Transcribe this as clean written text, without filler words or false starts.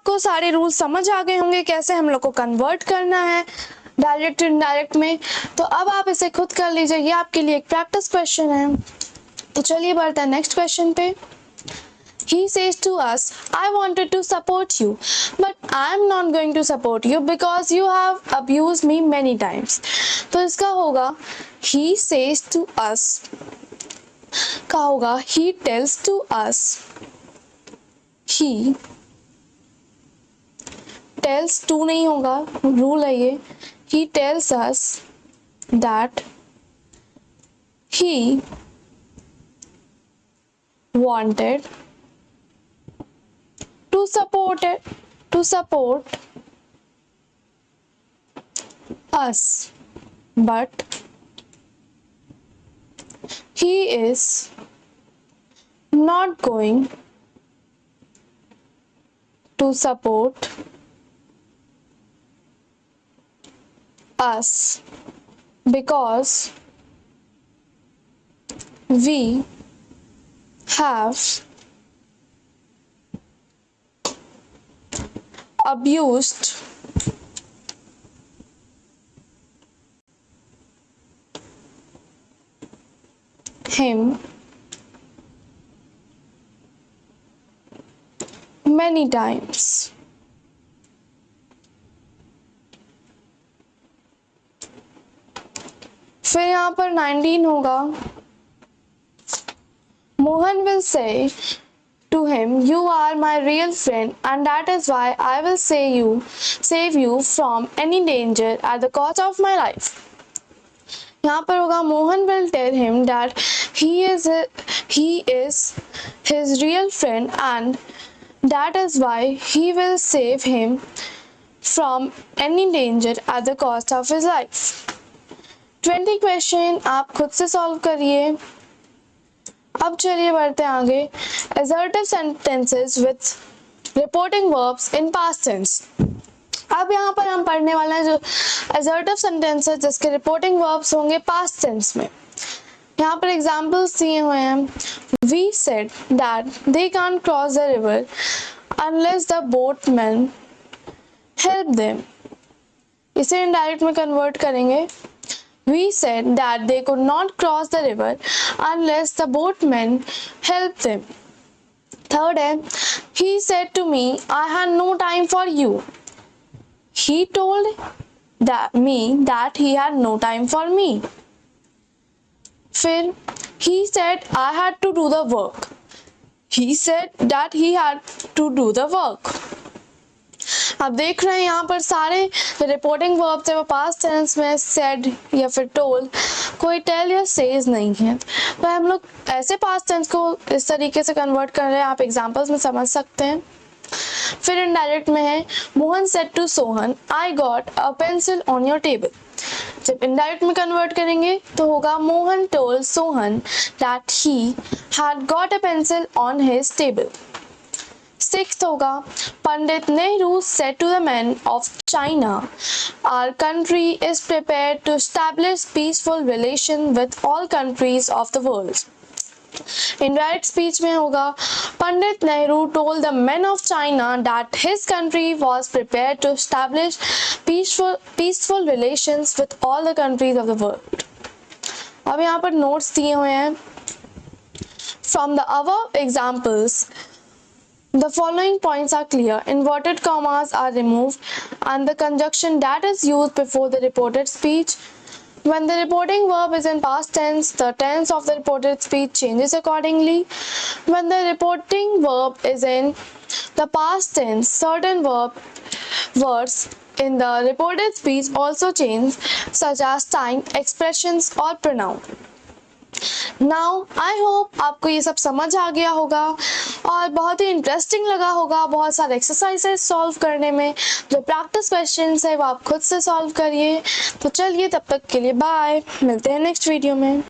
आपको सारे रूल समझ आ गए होंगे कैसे हम लोग को कन्वर्ट करना है डायरेक्ट इनडायरेक्ट में। तो अब आप इसे खुद कर लीजिए, ये आपके लिए एक प्रैक्टिस क्वेश्चन है। तो चलिए बढ़ते हैं नेक्स्ट क्वेश्चन पे। He says to us, I wanted to support you, but I am not going to support you because you have abused me many times. तो इसका होगा he says to us, का होगा he tells to us, he tells to नहीं होगा, rule है ये। he tells us that he wanted to support us, but he is not going to support us because we have abused him many times. फिर यहाँ पर 19 होगा, Mohan will say to him, you are my real friend and that is why I will save you from any danger at the cost of my life. यहाँ पर होगा Mohan will tell him that he is his real friend and that is why he will save him from any danger at the cost of his life. 20 question आप खुद से solve करिए। अब चलिए बढ़ते हैं आगे। Assertive sentences with reporting verbs in past tense। अब यहाँ पर हम पढ़ने वाले हैं जो assertive sentences जिसके reporting verbs होंगे past tense में। यहाँ पर एग्जाम्पल्स दिए हुए हैं। We said that they can't cross the river unless the boatmen help them। इसे indirect में convert करेंगे। We said that they could not cross the river unless the boatmen helped them। Third है, he said to me, I had no time for you। He told me that he had no time for me। फिर he said I had to do the work। He said that he had to do the work। आप देख रहे हैं यहाँ पर सारे reporting verbs है वो पास्ट टेंस में सेड या फिर टोल्ड, कोई टेल या सेज नहीं है। तो हम लोग ऐसे पास्ट टेंस को इस तरीके से कन्वर्ट कर रहे हैं, आप एग्जांपल्स में समझ सकते हैं। फिर इनडायरेक्ट में है Mohan said to Sohan I got a pencil on your table. जब इनडायरेक्ट में कन्वर्ट करेंगे तो होगा Mohan told Sohan that he had got a pencil on his table. Sixth होगा Pandit Nehru said to the men of China, our country is prepared to establish peaceful relations with all countries of the world। Indirect speech में होगा Pandit Nehru told the men of China that his country was prepared to establish peaceful relations with all the countries of the world। अब यहाँ पर notes दिए हुए हैं। From the above examples, the following points are clear. Inverted commas are removed and the conjunction that is used before the reported speech. When the reporting verb is in past tense, the tense of the reported speech changes accordingly. When the reporting verb is in the past tense, certain words in the reported speech also change, such as time, expressions or pronoun. Now I hope आपको ये सब समझ आ गया होगा और बहुत ही interesting लगा होगा बहुत सारे एक्सरसाइजेस सॉल्व करने में। जो प्रैक्टिस क्वेश्चंस है वो आप खुद से सॉल्व करिए। तो चलिए तब तक के लिए बाय, मिलते हैं नेक्स्ट वीडियो में।